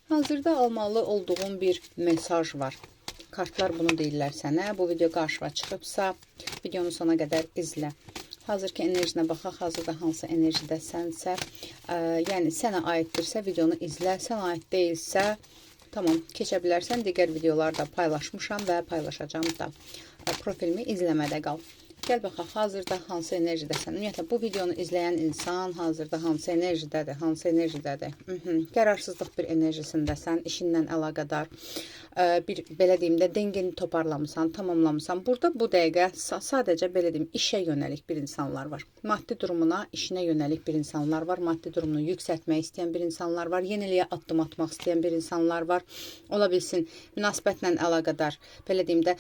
Hazırda almalı olduğun bir mesaj var. Kartlar bunu deyirlər sənə. Bu video qarşıma çıxıbsa, videonu sona qədər izlə. Hazırki enerjinə baxaq, hazırda hansı enerjidəsənsə, yəni sənə aiddirsə videonu izlə, sənə aid deyilsə, tamam, keçə bilərsən. Digər videolarda paylaşmışam və paylaşacağım da. Profilimi izləmədə qal. Gəl baxaq, hazırda hansı enerjidəsən. Ümumiyyətlə, bu videonu izləyən insan hazırda hansı enerjidədir? Qərarsızlıq bir enerjisindəsən, işinlə əlaqədar. Bir, belə deyim də, dengini toparlamısan, tamamlamısan. Burada bu dəqiqə sadəcə, belə deyim, işə yönəlik bir insanlar var. Maddi durumuna, işinə yönəlik bir insanlar var. Maddi durumunu yüksəltmək istəyən bir insanlar var. Yeniliyə addım atmaq istəyən bir insanlar var. Ola bilsin, münasibətlə əlaqədar, belə deyim də,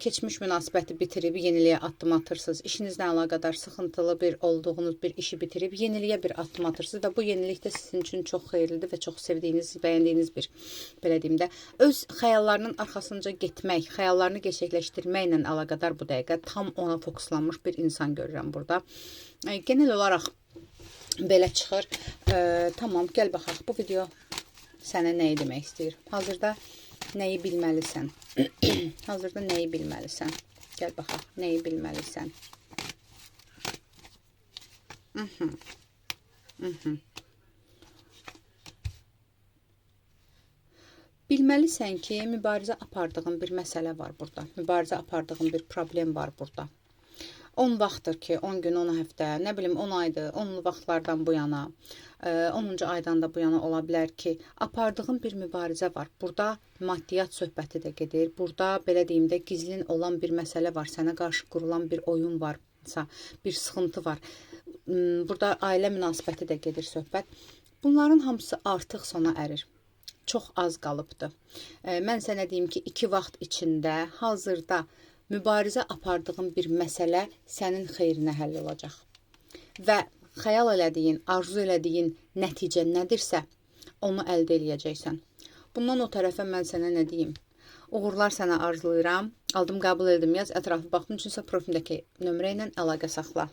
keçmiş münasibəti bitirib, yeniliyə addım atırsınız. İşinizlə əlaqədar sıxıntılı olduğunuz bir işi bitirib, yeniliyə bir addım atırsınız və bu yenilik də sizin üçün çox xeyirlidir və çox sevdiyiniz, bəyəndiyiniz bir, belə deyim də, öz xəyallarının arxasınca getmək, xəyallarını gerçəkləşdirməklə əlaqədar bu dəqiqə tam ona fokuslanmış bir insan görürəm burada. Genel olaraq belə çıxır. Tamam, gəl baxaq. Bu video sənə nəyi demək istəyir? Hazırda nəyi bilməlisən? Hazırda nəyi bilməlisən? Gəl baxaq, nəyi bilməlisən? Bilməlisən ki, mübarizə apardığın bir məsələ var burada. Mübarizə apardığın bir problem var burada. 10 vaxtdır ki, 10 gün, 10 həftə, nə bilim 10 aydır, 10 vaxtlardan bu yana, 10-cu aydan da bu yana ola bilər ki, apardığın bir mübarizə var. Burada maddiyyat söhbəti də gedir. Burada, belə deyim də, gizlin olan bir məsələ var. Sənə qarşı qurulan bir oyun var, bir sıxıntı var. Burada ailə münasibəti də gedir söhbət. Bunların hamısı artıq sona ərir. Çox az qalıbdır. Mən sənə deyim ki, 2 vaxt içində hazırda mübarizə apardığın bir məsələ sənin xeyrinə həll olacaq. Və xəyal elədiyin, arzu elədiyin nəticə nədirsə, onu əldə eləyəcəksən. Bundan o tərəfə mən sənə nə deyim? Uğurlar sənə arzulayıram. Aldım, qəbul etdim, yaz, ətrafı baxdığın üçünsə profilimdəki nömrə ilə əlaqə saxla.